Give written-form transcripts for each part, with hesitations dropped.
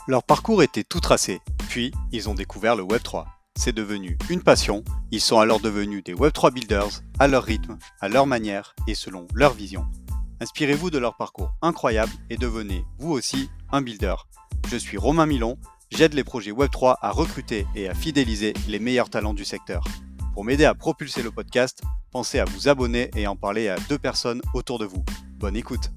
Leur parcours était tout tracé, puis ils ont découvert le Web3. C'est devenu une passion, ils sont alors devenus des Web3 builders, à leur rythme, à leur manière et selon leur vision. Inspirez-vous de leur parcours incroyable et devenez, vous aussi, un builder. Je suis Romain Milon, j'aide les projets Web3 à recruter et à fidéliser les meilleurs talents du secteur. Pour m'aider à propulser le podcast, pensez à vous abonner et en parler à 2 personnes autour de vous. Bonne écoute.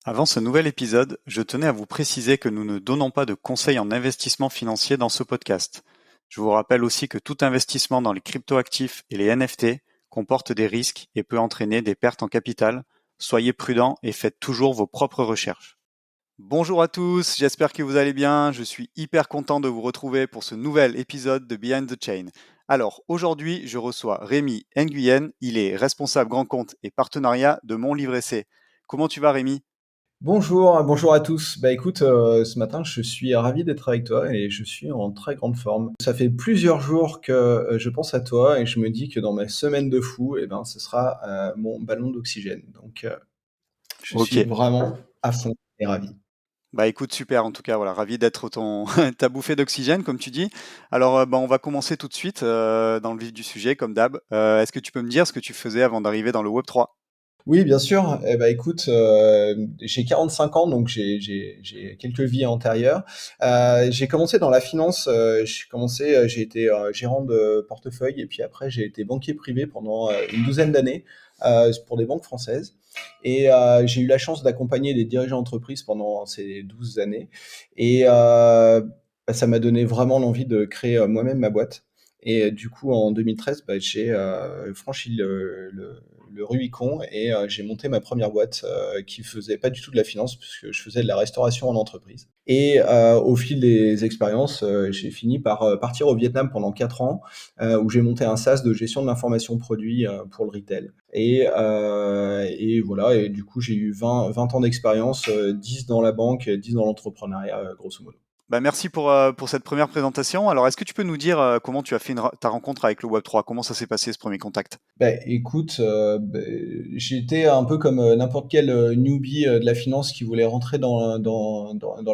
Avant ce nouvel épisode, je tenais à vous préciser que nous ne donnons pas de conseils en investissement financier dans ce podcast. Je vous rappelle aussi que tout investissement dans les cryptoactifs et les NFT comporte des risques et peut entraîner des pertes en capital. Soyez prudents et faites toujours vos propres recherches. Bonjour à tous, j'espère que vous allez bien. Je suis hyper content de vous retrouver pour ce nouvel épisode de Behind the Chain. Alors aujourd'hui, je reçois Rémi Nguyen. Il est responsable grand compte et partenariat de Mon Livret C. Comment tu vas, Rémi ? Bonjour à tous. Bah écoute, ce matin, je suis ravi d'être avec toi et je suis en très grande forme. Ça fait plusieurs jours que je pense à toi et je me dis que dans ma semaine de fou, eh ben, ce sera mon ballon d'oxygène. Donc, je Ok. suis vraiment à fond et ravi. Bah écoute, super, en tout cas, voilà, ravi d'être ta bouffée d'oxygène, comme tu dis. Alors, on va commencer tout de suite dans le vif du sujet, comme d'hab. Est-ce que tu peux me dire ce que tu faisais avant d'arriver dans le Web3 ? Oui, bien sûr. Eh ben, écoute, j'ai 45 ans, donc j'ai quelques vies antérieures. J'ai commencé dans la finance, j'ai été, gérant de portefeuille et puis après j'ai été banquier privé pendant, une douzaine d'années, pour des banques françaises et j'ai eu la chance d'accompagner des dirigeants d'entreprise pendant ces 12 années et ça m'a donné vraiment l'envie de créer, moi-même ma boîte et du coup en 2013, j'ai, franchi le Rubicon et j'ai monté ma première boîte qui faisait pas du tout de la finance puisque je faisais de la restauration en entreprise. Et au fil des expériences, j'ai fini par partir au Vietnam pendant 4 ans où j'ai monté un SaaS de gestion de l'information produit pour le retail. Et voilà, et du coup j'ai eu 20 ans d'expérience, 10 dans la banque, 10 dans l'entrepreneuriat, grosso modo. Bah, merci pour cette première présentation. Alors, est-ce que tu peux nous dire comment tu as fait ta rencontre avec le Web3 ? Comment ça s'est passé ce premier contact ? Écoute, j'étais un peu comme, n'importe quel, newbie, de la finance qui voulait rentrer dans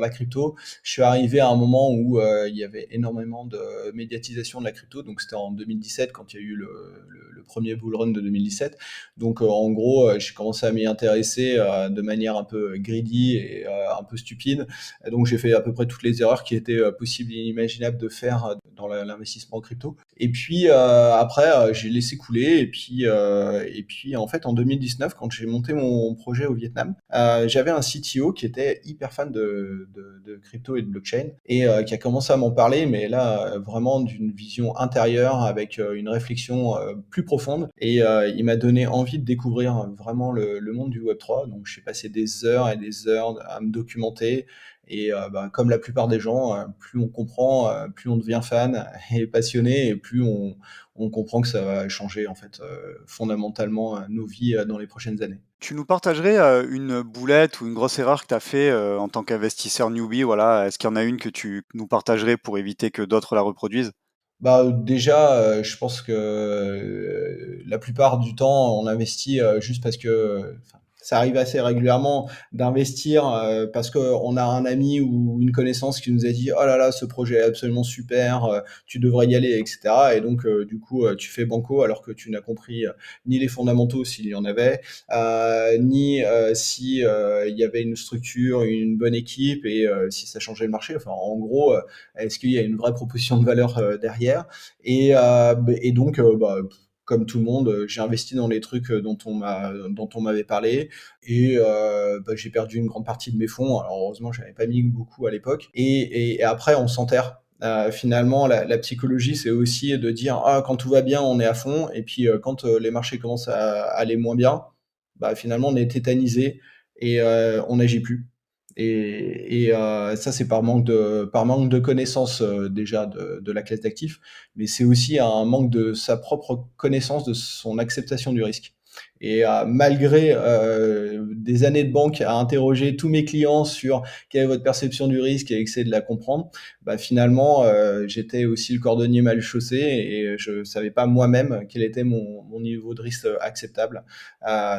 la crypto. Je suis arrivé à un moment où, il y avait énormément de médiatisation de la crypto, donc c'était en 2017 quand il y a eu le 1er bull run de 2017. Donc, en gros, j'ai commencé à m'y intéresser, de manière un peu greedy et un peu stupide. Et donc j'ai fait à peu près toutes les erreurs qui étaient, possibles et inimaginables de faire, dans l'investissement en crypto. Et puis après, j'ai laissé couler. Et puis en fait, en 2019, quand j'ai monté mon projet au Vietnam, j'avais un CTO qui était hyper fan de crypto et de blockchain et qui a commencé à m'en parler, mais là, vraiment d'une vision intérieure avec une réflexion plus profonde. Et il m'a donné envie de découvrir vraiment le monde du Web3. Donc, j'ai passé des heures et des heures à me documenter. Et comme la plupart des gens, plus on comprend, plus on devient fan et passionné, et plus on comprend que ça va changer en fait fondamentalement nos vies dans les prochaines années. Tu nous partagerais une boulette ou une grosse erreur que tu as fait en tant qu'investisseur newbie, voilà. Est-ce qu'il y en a une que tu nous partagerais pour éviter que d'autres la reproduisent ? Bah, déjà, je pense que, la plupart du temps, on investit, juste parce que enfin, ça arrive assez régulièrement d'investir, parce qu'on a un ami ou une connaissance qui nous a dit: «Oh là là, ce projet est absolument super, tu devrais y aller» et cetera. Et donc, du coup, tu fais banco alors que tu n'as compris, ni les fondamentaux s'il y en avait, ni, si, il y avait une structure, une bonne équipe et si ça changeait le marché. Enfin, en gros, est-ce qu'il y a une vraie proposition de valeur derrière? Et donc, comme tout le monde, j'ai investi dans les trucs dont on m'avait parlé et j'ai perdu une grande partie de mes fonds. Alors heureusement, j'avais pas mis beaucoup à l'époque. Et après, on s'enterre. Finalement, la psychologie, c'est aussi de dire ah quand tout va bien, on est à fond, et puis quand les marchés commencent à aller moins bien, finalement, on est tétanisé et on n'agit plus. Et ça, c'est par manque de connaissance déjà de la classe d'actifs, mais c'est aussi un manque de sa propre connaissance de son acceptation du risque. Et malgré des années de banque à interroger tous mes clients sur quelle est votre perception du risque et essayer de la comprendre, bah, finalement, j'étais aussi le cordonnier mal chaussé et je savais pas moi-même quel était mon niveau de risque acceptable.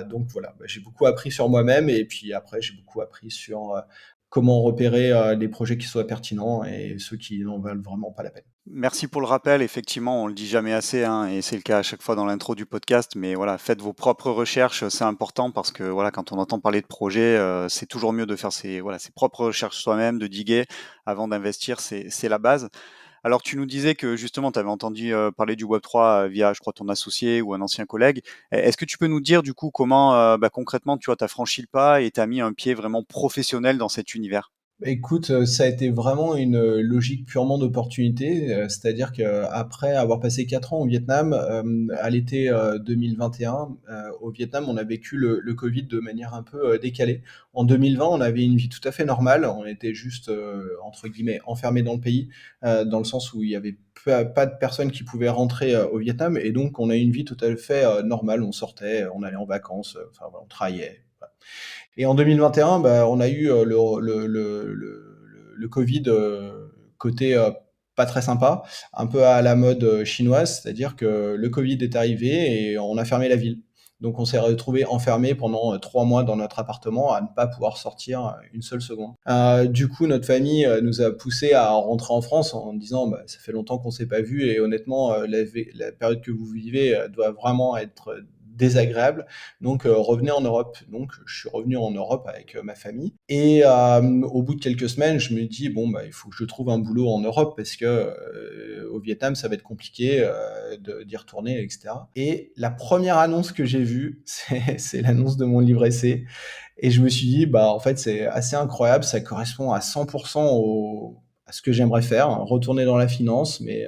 Donc voilà, bah, j'ai beaucoup appris sur moi-même et puis après, j'ai beaucoup appris sur comment repérer les projets qui soient pertinents et ceux qui n'en valent vraiment pas la peine. Merci pour le rappel. Effectivement, on le dit jamais assez, hein, et c'est le cas à chaque fois dans l'intro du podcast. Mais voilà, faites vos propres recherches, c'est important parce que voilà, quand on entend parler de projet, c'est toujours mieux de faire ses propres recherches soi-même, de diguer avant d'investir. C'est la base. Alors, tu nous disais que justement, tu avais entendu parler du Web3 via, je crois, ton associé ou un ancien collègue. Est-ce que tu peux nous dire du coup comment concrètement tu as franchi le pas et tu as mis un pied vraiment professionnel dans cet univers? Écoute, ça a été vraiment une, logique purement d'opportunité, c'est-à-dire qu'après avoir passé 4 ans au Vietnam, à l'été, 2021, au Vietnam, on a vécu le covid de manière un peu, décalée. En 2020, on avait une vie tout à fait normale, on était juste, entre guillemets «enfermés» dans le pays, dans le sens où il y avait pas de personnes qui pouvaient rentrer, au Vietnam et donc on a eu une vie tout à fait, normale. On sortait, on allait en vacances, enfin voilà, on travaillait, voilà. Et en 2021, bah, on a eu le Covid côté pas très sympa, un peu à la mode chinoise, c'est-à-dire que le Covid est arrivé et on a fermé la ville. Donc on s'est retrouvé enfermés pendant 3 mois dans notre appartement à ne pas pouvoir sortir une seule seconde. Du coup, notre famille nous a poussé à rentrer en France en disant bah, ça fait longtemps qu'on s'est pas vu et honnêtement, la période que vous vivez doit vraiment être désagréable. Donc, revenez en Europe. Donc, je suis revenu en Europe avec ma famille. Et au bout de quelques semaines, je me dis, bon, bah, il faut que je trouve un boulot en Europe parce que au Vietnam, ça va être compliqué d'y retourner, etc. Et la première annonce que j'ai vue, c'est l'annonce de mon livre essai. Et je me suis dit, bah, en fait, c'est assez incroyable. Ça correspond à 100% à ce que j'aimerais faire, hein, retourner dans la finance, mais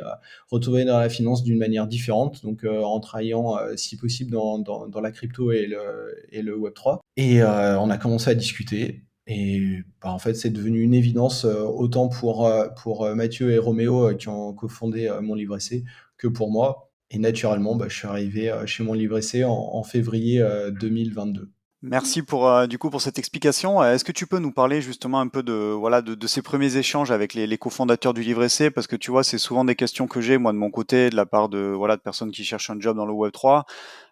retourner dans la finance d'une manière différente, donc en travaillant, si possible, dans la crypto et le Web3. Et on a commencé à discuter. Et bah, en fait, c'est devenu une évidence, autant pour Mathieu et Roméo, qui ont cofondé mon livre essai, que pour moi. Et naturellement, bah, je suis arrivé chez mon livre essai en février 2022. Merci pour, du coup, pour cette explication. Est-ce que tu peux nous parler justement un peu de ces premiers échanges avec les cofondateurs du Livre Essai? Parce que tu vois, c'est souvent des questions que j'ai moi de mon côté, de la part de personnes qui cherchent un job dans le Web3.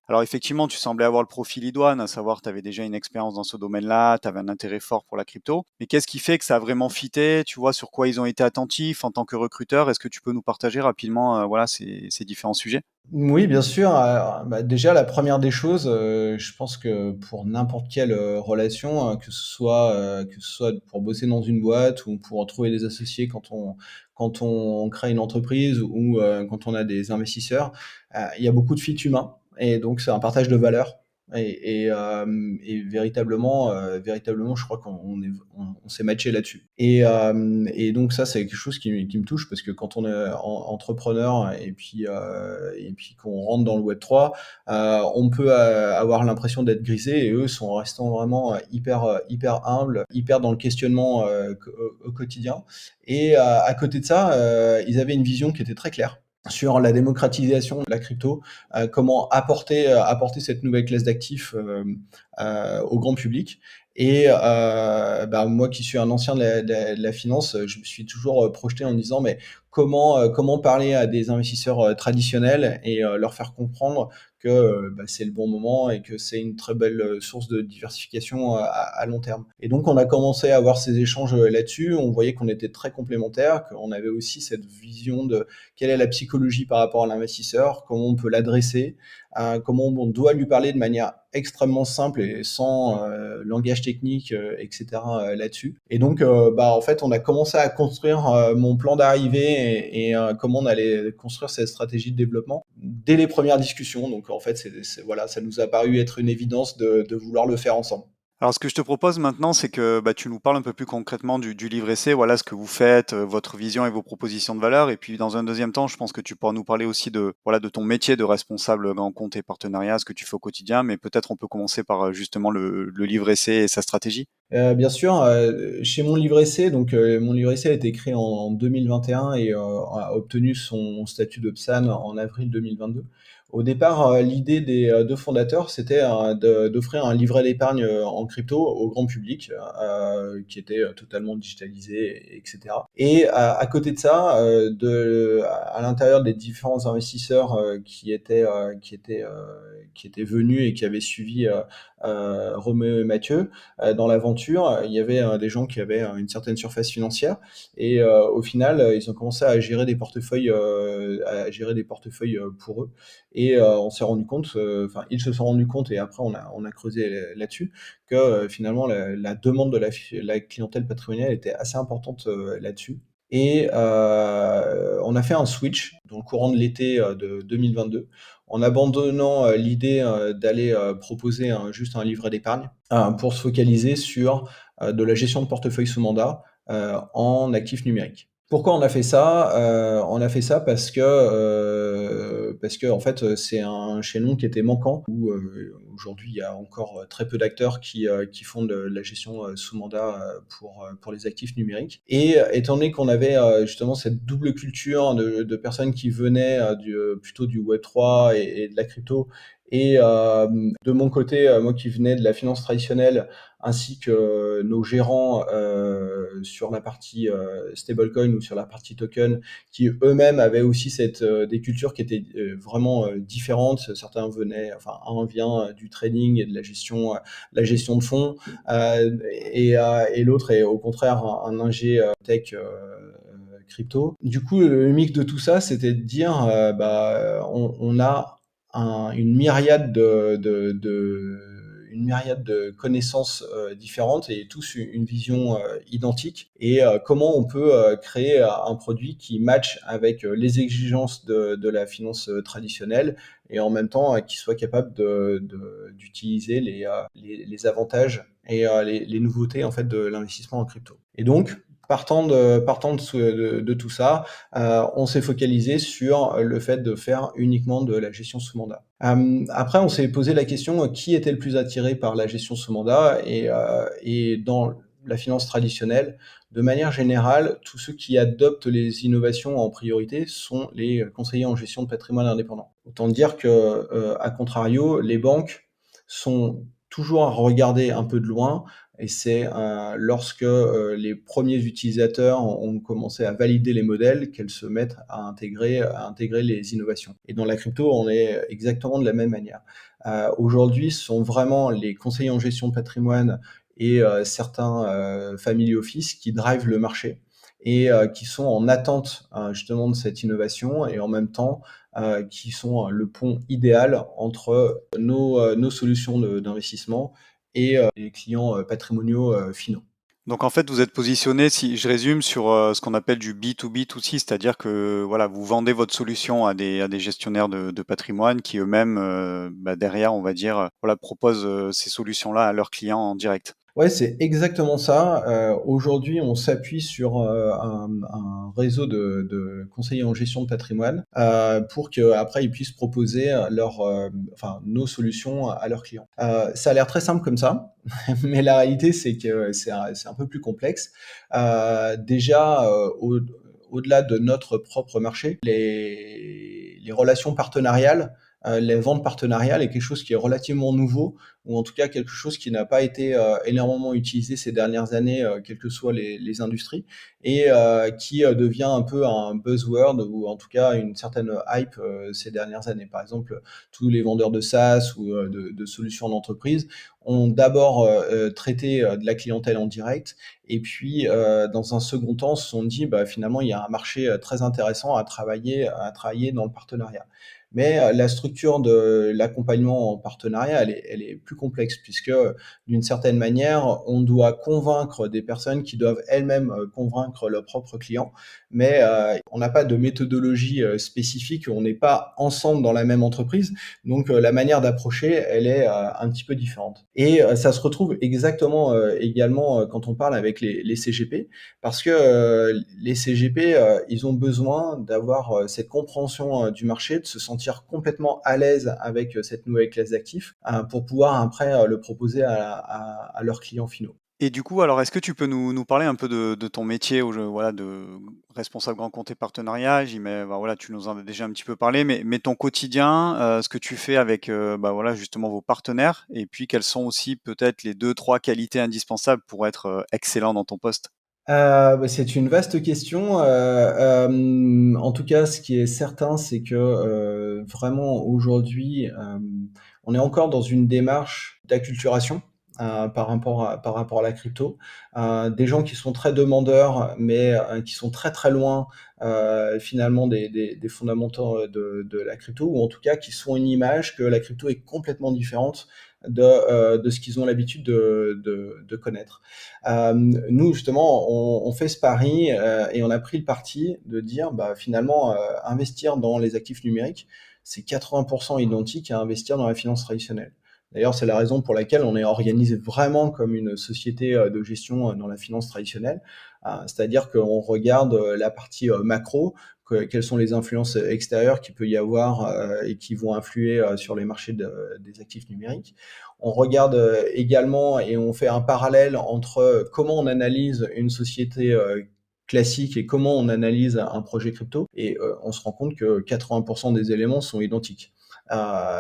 Alors effectivement, tu semblais avoir le profil idoine, à savoir tu avais déjà une expérience dans ce domaine-là, tu avais un intérêt fort pour la crypto. Mais qu'est-ce qui fait que ça a vraiment fité? Tu vois, sur quoi ils ont été attentifs en tant que recruteurs? Est-ce que tu peux nous partager rapidement, ces différents sujets? Oui, bien sûr. Bah, déjà, la première des choses, je pense que pour n'importe quelle, relation, que ce soit pour bosser dans une boîte ou pour trouver des associés quand on crée une entreprise ou, quand on a des investisseurs, il y a beaucoup de fit humain et donc c'est un partage de valeurs et véritablement, je crois qu'on s'est matché là-dessus et donc ça, c'est quelque chose qui me touche parce que quand on est entrepreneur et puis qu'on rentre dans le Web3, on peut avoir l'impression d'être grisé et eux sont restant vraiment hyper humbles, hyper dans le questionnement au quotidien. Et à côté de ça, ils avaient une vision qui était très claire sur la démocratisation de la crypto, comment apporter cette nouvelle classe d'actifs au grand public. Et bah, moi qui suis un ancien de la finance, je me suis toujours projeté en me disant mais comment parler à des investisseurs traditionnels et leur faire comprendre que bah, c'est le bon moment et que c'est une très belle source de diversification à long terme. Et donc on a commencé à avoir ces échanges là-dessus. On voyait qu'on était très complémentaires, qu'on avait aussi cette vision de quelle est la psychologie par rapport à l'investisseur, comment on peut l'adresser, comment on doit lui parler de manière extrêmement simple et sans langage technique, etc. Là-dessus. Et donc, bah, en fait, on a commencé à construire mon plan d'arrivée et comment on allait construire cette stratégie de développement dès les premières discussions. Donc, en fait, voilà, ça nous a paru être une évidence de vouloir le faire ensemble. Alors, ce que je te propose maintenant, c'est que tu nous parles un peu plus concrètement du livre essai, voilà ce que vous faites, votre vision et vos propositions de valeur. Et puis, dans un deuxième temps, je pense que tu pourras nous parler aussi de ton métier de responsable grand compte et partenariat, ce que tu fais au quotidien. Mais peut-être on peut commencer par justement le livre essai et sa stratégie. Bien sûr, chez mon livret C, donc mon livret C a été créé en 2021 et a obtenu son statut de PSAN en avril 2022. Au départ, l'idée des 2 fondateurs, c'était, d'offrir un livret d'épargne, en crypto au grand public, qui était, totalement digitalisé et cetera. Et à côté de ça, à l'intérieur des différents investisseurs, qui étaient venus et qui avaient suivi, Roméo et Mathieu, dans l'aventure, il y avait des gens qui avaient une certaine surface financière et au final, ils ont commencé à gérer des portefeuilles pour eux. Et on s'est rendu compte, enfin ils se sont rendus compte et après on a creusé là-dessus que finalement la demande de la clientèle patrimoniale était assez importante là-dessus. Et on a fait un switch dans le courant de l'été de 2022 en abandonnant l'idée d'aller proposer juste un livret d'épargne pour se focaliser sur de la gestion de portefeuille sous mandat en actifs numériques. Pourquoi on a fait ça? On a fait ça parce que en fait, c'est un chaînon qui était manquant où, aujourd'hui il y a encore très peu d'acteurs qui font de la gestion sous mandat pour les actifs numériques. Et étant donné qu'on avait justement cette double culture de personnes qui venaient plutôt du Web3 et de la crypto et de mon côté, moi qui venais de la finance traditionnelle, ainsi que nos gérants sur la partie stablecoin ou sur la partie token, qui eux-mêmes avaient aussi des cultures qui étaient vraiment différentes. Certains venaient, enfin un vient du trading et de la gestion de fonds, et l'autre est au contraire un ingé tech crypto. Du coup, le mix de tout ça, c'était de dire, on a une myriade de connaissances différentes et tous une vision identique. Et comment on peut créer un produit qui matche avec les exigences de la finance traditionnelle et en même temps qui soit capable d'utiliser les avantages et les nouveautés en fait de l'investissement en crypto. Et donc, partant de tout ça, on s'est focalisé sur le fait de faire uniquement de la gestion sous mandat. Après, on s'est posé la question qui était le plus attiré par la gestion sous mandat et dans la finance traditionnelle, de manière générale, tous ceux qui adoptent les innovations en priorité sont les conseillers en gestion de patrimoine indépendants. Autant dire que, à contrario, les banques sont toujours à regarder un peu de loin et c'est lorsque les premiers utilisateurs ont commencé à valider les modèles qu'elles se mettent à intégrer les innovations. Et dans la crypto, on est exactement de la même manière. Aujourd'hui, ce sont vraiment les conseillers en gestion de patrimoine et certains family office qui drivent le marché et qui sont en attente justement de cette innovation et en même temps qui sont le pont idéal entre nos solutions d'investissement et les clients patrimoniaux finaux. Donc en fait, vous êtes positionné, si je résume, sur ce qu'on appelle du B2B2C, c'est-à-dire que voilà, vous vendez votre solution à des gestionnaires de patrimoine qui eux-mêmes, derrière, on va dire, voilà, proposent ces solutions-là à leurs clients en direct. Ouais, c'est exactement ça. Aujourd'hui, on s'appuie sur, un réseau de conseillers en gestion de patrimoine, pour qu'après ils puissent proposer, nos solutions à leurs clients. Ça a l'air très simple comme ça, mais la réalité, c'est que c'est un peu plus complexe. Déjà, au-delà de notre propre marché, les relations partenariales, les ventes partenariales est quelque chose qui est relativement nouveau ou en tout cas quelque chose qui n'a pas été énormément utilisé ces dernières années, quelles que soient les industries, et qui devient un peu un buzzword ou en tout cas une certaine hype ces dernières années. Par exemple, tous les vendeurs de SaaS ou de solutions d'entreprise ont d'abord traité de la clientèle en direct et puis dans un second temps se sont dit finalement il y a un marché très intéressant à travailler dans le partenariat. Mais la structure de l'accompagnement en partenariat, elle est plus complexe puisque, d'une certaine manière, on doit convaincre des personnes qui doivent elles-mêmes, convaincre leurs propres clients. Mais, on n'a pas de méthodologie, spécifique, on n'est pas ensemble dans la même entreprise. Donc, la manière d'approcher, elle est, un petit peu différente. Et ça se retrouve exactement, également, quand on parle avec les CGP parce que, les CGP, ils ont besoin d'avoir, cette compréhension, du marché, de se sentir complètement à l'aise avec cette nouvelle classe d'actifs pour pouvoir après le proposer à leurs clients finaux. Et du coup, alors, est-ce que tu peux nous parler un peu de ton métier voilà, de responsable grand compte et partenariat? Bah, voilà, tu nous en as déjà un petit peu parlé, mais ton quotidien, ce que tu fais avec, bah, voilà, justement vos partenaires, et puis quelles sont aussi peut-être les deux, trois qualités indispensables pour être excellent dans ton poste? C'est une vaste question. En tout cas, ce qui est certain, c'est que, vraiment aujourd'hui, on est encore dans une démarche d'acculturation, par rapport à la crypto. Des gens qui sont très demandeurs, mais, qui sont très, très loin, finalement des fondamentaux, de la crypto, ou en tout cas qui sont une image que la crypto est complètement différente de ce qu'ils ont l'habitude de connaître. Nous justement, on fait ce pari, et on a pris le parti de dire, bah, finalement, investir dans les actifs numériques, c'est 80% identique à investir dans la finance traditionnelle. D'ailleurs, c'est la raison pour laquelle on est organisé vraiment comme une société, de gestion, dans la finance traditionnelle. C'est-à-dire qu'on regarde, la partie, macro, quelles sont les influences extérieures qu'il peut y avoir, et qui vont influer, sur les marchés des actifs numériques. On regarde, également, et on fait un parallèle entre comment on analyse une société, classique, et comment on analyse un projet crypto, et on se rend compte que 80% des éléments sont identiques.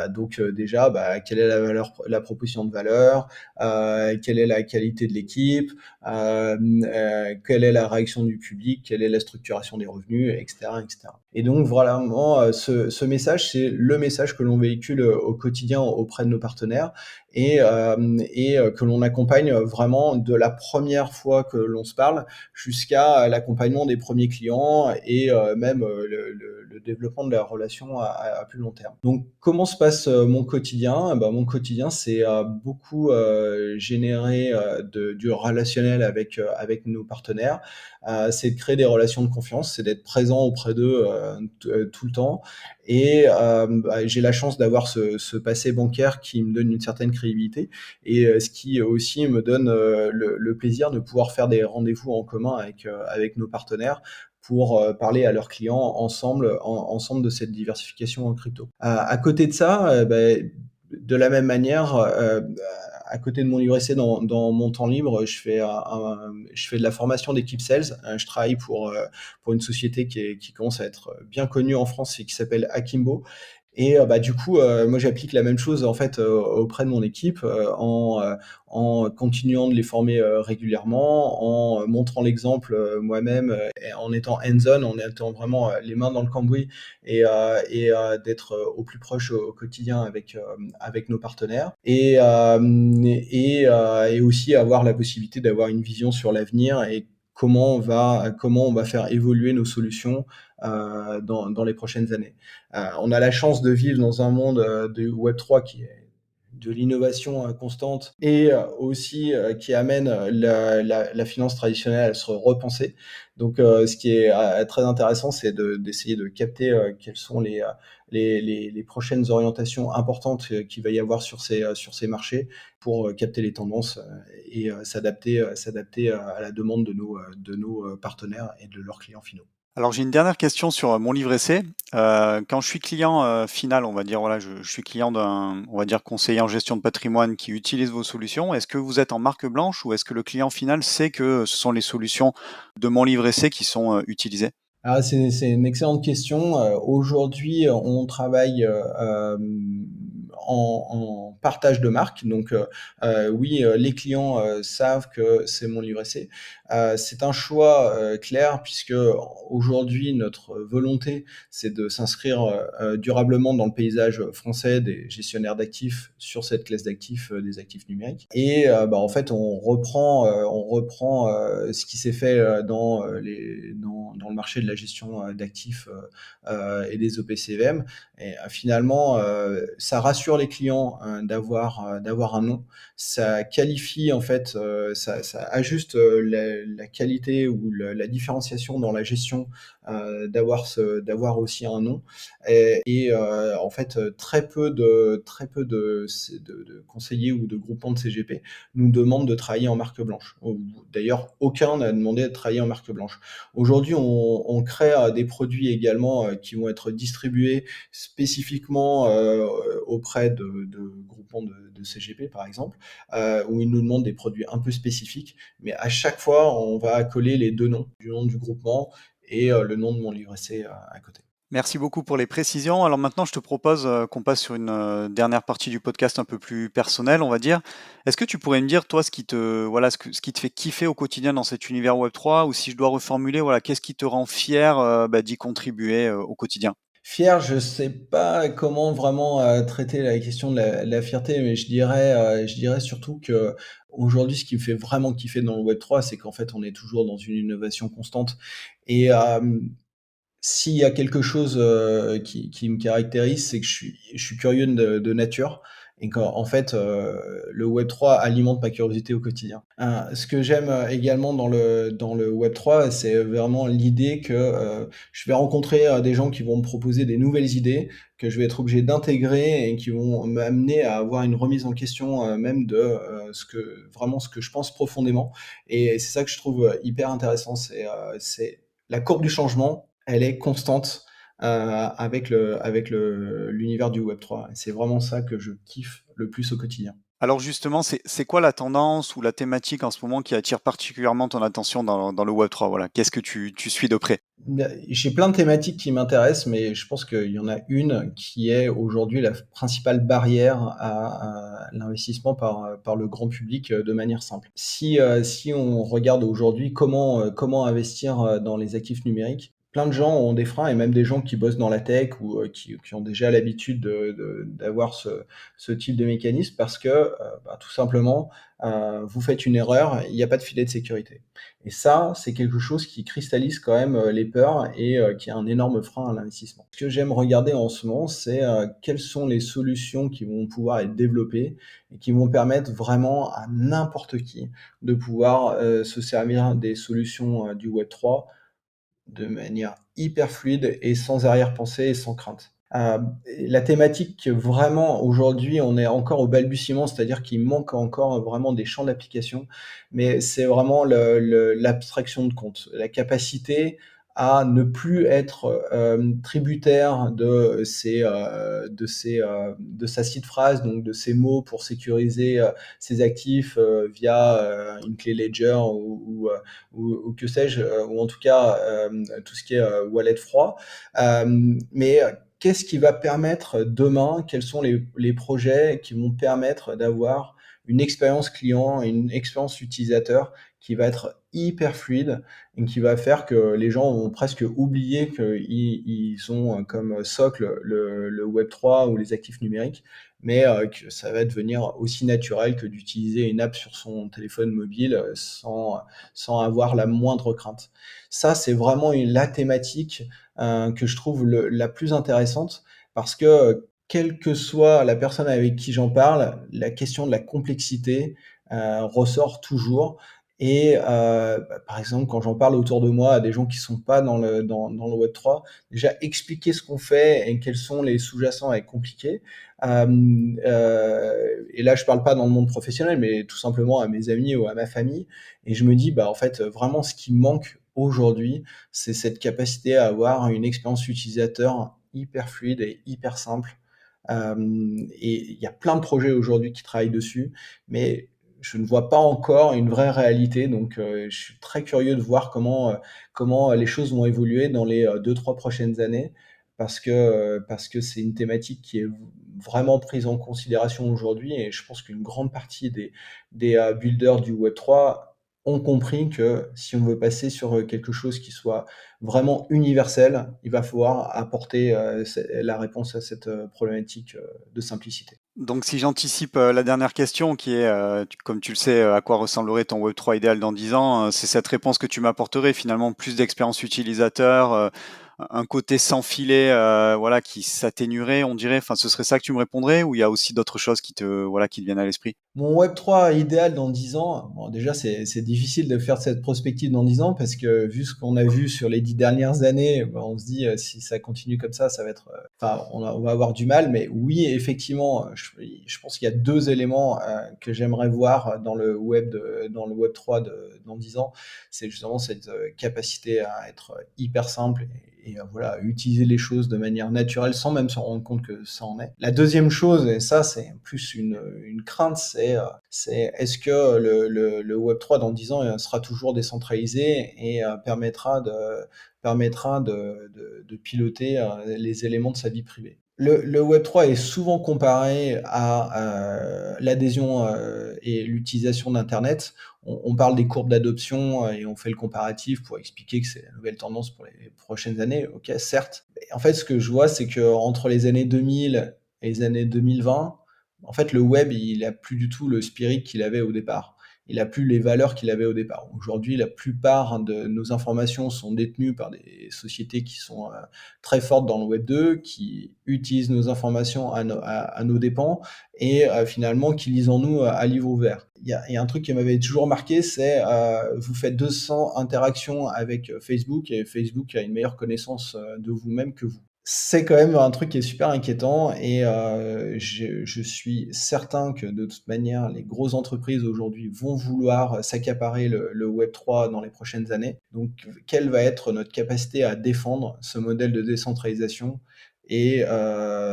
Donc, déjà, bah, quelle est la proposition de valeur, quelle est la qualité de l'équipe, quelle est la réaction du public, quelle est la structuration des revenus, etc., etc. Et donc voilà, vraiment, ce message, c'est le message que l'on véhicule, au quotidien auprès de nos partenaires, et que l'on accompagne vraiment de la première fois que l'on se parle jusqu'à l'accompagnement des premiers clients, et même, le développement de la relation à plus long terme. Donc comment se passe, mon quotidien? Bah, mon quotidien, c'est, beaucoup, générer, du relationnel avec nos partenaires. C'est de créer des relations de confiance, c'est d'être présent auprès d'eux, tout le temps, et bah, j'ai la chance d'avoir ce passé bancaire qui me donne une certaine crédibilité, et ce qui aussi me donne, le plaisir de pouvoir faire des rendez-vous en commun avec nos partenaires pour, parler à leurs clients ensemble de cette diversification en crypto. À côté de ça, de la même manière, à côté de mon livret C, dans mon temps libre, je fais de la formation d'équipe sales. Je travaille pour une société qui commence à être bien connue en France et qui s'appelle Akimbo. Et bah, du coup, moi, j'applique la même chose, en fait, auprès de mon équipe, en continuant de les former, régulièrement, en montrant l'exemple, moi-même, et en étant hands-on, en étant vraiment, les mains dans le cambouis, et d'être, au plus proche au quotidien avec nos partenaires, et aussi avoir la possibilité d'avoir une vision sur l'avenir, et comment on va faire évoluer nos solutions, dans les prochaines années. On a la chance de vivre dans un monde, de Web3, qui est de l'innovation, constante, et aussi, qui amène, la finance traditionnelle à se repenser. Donc, ce qui est, très intéressant, c'est d'essayer de capter, quelles sont les prochaines orientations importantes, qu'il va y avoir sur ces marchés, pour, capter les tendances, et s'adapter à la demande de nos partenaires et de leurs clients finaux. Alors j'ai une dernière question sur mon livret C. Quand je suis client final, on va dire, voilà, je suis client d'un, on va dire, conseiller en gestion de patrimoine qui utilise vos solutions, est-ce que vous êtes en marque blanche, ou est-ce que le client final sait que ce sont les solutions de mon livret C qui sont utilisées? Ah, c'est une excellente question. Aujourd'hui, on travaille, en partage de marque. Donc, oui, les clients, savent que c'est mon livret C. C'est un choix, clair, puisque aujourd'hui notre volonté, c'est de s'inscrire, durablement dans le paysage français des gestionnaires d'actifs sur cette classe d'actifs, des actifs numériques. Et bah, en fait, on reprend, ce qui s'est fait, dans le marché de la gestion, d'actifs, et des OPCVM. Et finalement, ça rassure les clients, d'avoir un nom. Ça qualifie, en fait, ça ajuste, la qualité ou la différenciation dans la gestion, d'avoir aussi un nom. En fait, très peu de conseillers ou de groupements de CGP nous demandent de travailler en marque blanche. D'ailleurs, aucun n'a demandé de travailler en marque blanche. Aujourd'hui, on crée des produits également qui vont être distribués spécifiquement auprès de groupements de CGP, par exemple, où ils nous demandent des produits un peu spécifiques. Mais à chaque fois, on va coller les deux noms, du nom du groupement et le nom de mon livret C à côté. Merci beaucoup pour les précisions. Alors maintenant, je te propose qu'on passe sur une dernière partie du podcast un peu plus personnelle, on va dire. Est-ce que tu pourrais me dire, toi, voilà, ce qui te fait kiffer au quotidien dans cet univers Web3, ou si je dois reformuler, voilà, qu'est-ce qui te rend fier d'y contribuer au quotidien? Fier, je sais pas comment vraiment traiter la question de la fierté, mais je dirais surtout que aujourd'hui, ce qui me fait vraiment kiffer dans le Web3, c'est qu'en fait, on est toujours dans une innovation constante. Et s'il y a quelque chose qui me caractérise, c'est que je suis curieux de nature et qu'en fait, le Web3 alimente ma curiosité au quotidien. Ce que j'aime également dans le Web3, c'est vraiment l'idée que je vais rencontrer des gens qui vont me proposer des nouvelles idées, que je vais être obligé d'intégrer et qui vont m'amener à avoir une remise en question même de ce que je pense profondément. Et c'est ça que je trouve hyper intéressant, c'est la courbe du changement, elle est constante avec l'univers du Web3. Et c'est vraiment ça que je kiffe le plus au quotidien. Alors justement, c'est quoi la tendance ou la thématique en ce moment qui attire particulièrement ton attention dans le Web3? Voilà, qu'est-ce que tu suis de près? J'ai plein de thématiques qui m'intéressent, mais je pense qu'il y en a une qui est aujourd'hui la principale barrière à l'investissement par le grand public de manière simple. Si on regarde aujourd'hui comment investir dans les actifs numériques, plein de gens ont des freins et même des gens qui bossent dans la tech ou qui ont déjà l'habitude d'avoir ce type de mécanisme parce que tout simplement, vous faites une erreur, il n'y a pas de filet de sécurité. Et ça, c'est quelque chose qui cristallise quand même les peurs et qui est un énorme frein à l'investissement. Ce que j'aime regarder en ce moment, c'est quelles sont les solutions qui vont pouvoir être développées et qui vont permettre vraiment à n'importe qui de pouvoir se servir des solutions du Web3 de manière hyper fluide et sans arrière-pensée et sans crainte. La thématique vraiment aujourd'hui, on est encore au balbutiement, c'est-à-dire qu'il manque encore vraiment des champs d'application, mais c'est vraiment l'abstraction de compte, la capacité à ne plus être tributaire de sa seed phrase, donc de ses mots pour sécuriser ses actifs via une clé Ledger ou que sais-je, ou en tout cas tout ce qui est wallet froid. Mais qu'est-ce qui va permettre demain, quels sont les projets qui vont permettre d'avoir une expérience client, une expérience utilisateur qui va être hyper fluide et qui va faire que les gens vont presque oublier qu'ils ont comme socle le Web3 ou les actifs numériques, mais que ça va devenir aussi naturel que d'utiliser une app sur son téléphone mobile sans avoir la moindre crainte. Ça, c'est vraiment la thématique que je trouve la plus intéressante parce que quelle que soit la personne avec qui j'en parle, la question de la complexité ressort toujours. Et par exemple, quand j'en parle autour de moi à des gens qui sont pas dans le Web3, déjà expliquer ce qu'on fait et quels sont les sous-jacents est compliqué. Et là, je parle pas dans le monde professionnel, mais tout simplement à mes amis ou à ma famille. Et je me dis, en fait, vraiment, ce qui manque aujourd'hui, c'est cette capacité à avoir une expérience utilisateur hyper fluide et hyper simple. Et il y a plein de projets aujourd'hui qui travaillent dessus, mais je ne vois pas encore une vraie réalité. Donc, je suis très curieux de voir comment les choses vont évoluer dans les 2-3 prochaines années parce que c'est une thématique qui est vraiment prise en considération aujourd'hui et je pense qu'une grande partie des builders du Web3 ont compris que si on veut passer sur quelque chose qui soit vraiment universel, il va falloir apporter la réponse à cette problématique de simplicité. Donc si j'anticipe la dernière question qui est, comme tu le sais, à quoi ressemblerait ton Web3 idéal dans 10 ans, c'est cette réponse que tu m'apporterais finalement, plus d'expérience utilisateur, un côté sans filet, voilà, qui s'atténuerait, on dirait. Enfin, ce serait ça que tu me répondrais, ou il y a aussi d'autres choses voilà, qui te viennent à l'esprit? Mon Web3 idéal dans 10 ans, bon, déjà, c'est difficile de faire cette prospective dans 10 ans parce que vu ce qu'on a vu sur les 10 dernières années, bah, on se dit si ça continue comme ça va être, enfin, on va avoir du mal. Mais oui, effectivement, je pense qu'il y a deux éléments que j'aimerais voir dans le Web3 dans 10 ans. C'est justement cette capacité à être hyper simple et voilà, utiliser les choses de manière naturelle sans même se rendre compte que ça en est. La deuxième chose, et ça c'est plus une crainte, c'est est-ce que le Web3 dans 10 ans sera toujours décentralisé et permettra de piloter les éléments de sa vie privée. Le Web3 est souvent comparé à l'adhésion et l'utilisation d'Internet. On parle des courbes d'adoption et on fait le comparatif pour expliquer que c'est la nouvelle tendance pour les prochaines années. Ok, certes. Mais en fait, ce que je vois, c'est qu'entre les années 2000 et les années 2020, en fait, le web, il a plus du tout le spirit qu'il avait au départ. Il a plus les valeurs qu'il avait au départ. Aujourd'hui, la plupart de nos informations sont détenues par des sociétés qui sont très fortes dans le web 2, qui utilisent nos informations à nos dépens et finalement qui lisent en nous à livre ouvert. Il y a un truc qui m'avait toujours marqué, c'est vous faites 200 interactions avec Facebook et Facebook a une meilleure connaissance de vous-même que vous. C'est quand même un truc qui est super inquiétant et je suis certain que de toute manière, les grosses entreprises aujourd'hui vont vouloir s'accaparer le Web3 dans les prochaines années. Donc, quelle va être notre capacité à défendre ce modèle de décentralisation et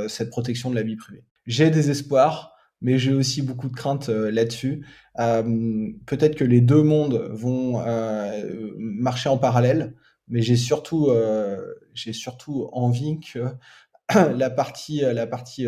cette protection de la vie privée? J'ai des espoirs, mais j'ai aussi beaucoup de craintes là-dessus. Peut-être que les deux mondes vont marcher en parallèle, mais j'ai surtout envie que la partie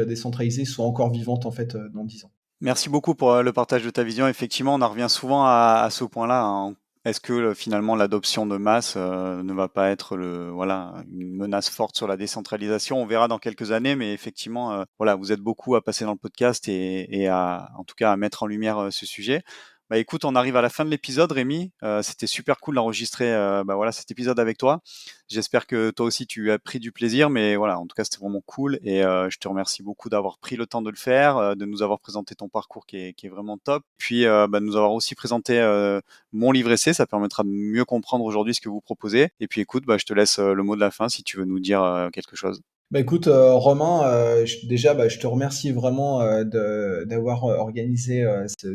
décentralisée soit encore vivante en fait dans 10 ans. Merci beaucoup pour le partage de ta vision. Effectivement, on en revient souvent à ce point-là, hein. Est-ce que finalement l'adoption de masse ne va pas être voilà, une menace forte sur la décentralisation? On verra dans quelques années, mais effectivement, voilà, vous êtes beaucoup à passer dans le podcast et en tout cas, à mettre en lumière ce sujet. Bah, écoute, on arrive à la fin de l'épisode, Rémi. C'était super cool d'enregistrer voilà, cet épisode avec toi. J'espère que toi aussi tu as pris du plaisir, mais voilà, en tout cas, c'était vraiment cool et je te remercie beaucoup d'avoir pris le temps de le faire, de nous avoir présenté ton parcours qui est vraiment top. Puis, de nous avoir aussi présenté mon livre essai, ça permettra de mieux comprendre aujourd'hui ce que vous proposez. Et puis, écoute, je te laisse le mot de la fin si tu veux nous dire quelque chose. Bah écoute, Romain, déjà, je te remercie vraiment d'avoir organisé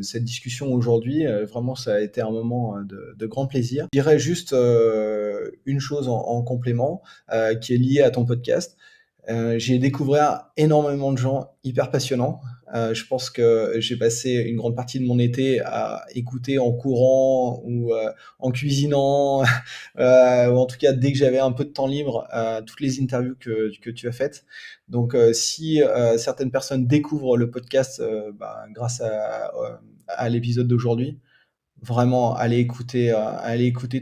cette discussion aujourd'hui. Vraiment, ça a été un moment de grand plaisir. Je dirais juste une chose en complément qui est liée à ton podcast. J'ai découvert énormément de gens hyper passionnants. Je pense que j'ai passé une grande partie de mon été à écouter en courant ou en cuisinant, ou en tout cas dès que j'avais un peu de temps libre, toutes les interviews que tu as faites. Donc, si certaines personnes découvrent le podcast grâce à l'épisode d'aujourd'hui, vraiment allez écouter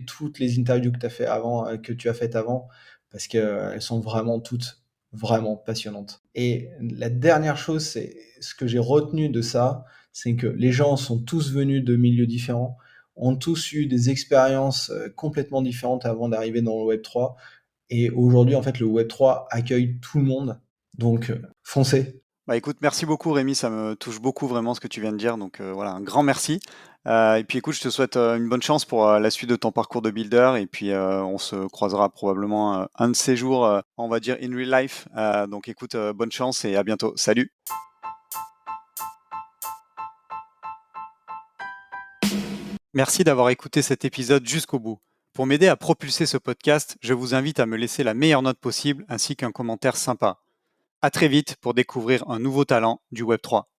toutes les interviews que tu as faites avant, parce qu'elles sont vraiment toutes vraiment passionnantes. Et la dernière chose, c'est ce que j'ai retenu de ça, c'est que les gens sont tous venus de milieux différents, ont tous eu des expériences complètement différentes avant d'arriver dans le Web3. Et aujourd'hui, en fait, le Web3 accueille tout le monde. Donc, foncez. Bah écoute, merci beaucoup Rémi, ça me touche beaucoup vraiment ce que tu viens de dire, donc voilà, un grand merci. Et puis écoute, je te souhaite une bonne chance pour la suite de ton parcours de builder, et puis on se croisera probablement un de ces jours, on va dire in real life. Donc écoute, bonne chance et à bientôt. Salut! Merci d'avoir écouté cet épisode jusqu'au bout. Pour m'aider à propulser ce podcast, je vous invite à me laisser la meilleure note possible ainsi qu'un commentaire sympa. À très vite pour découvrir un nouveau talent du Web3.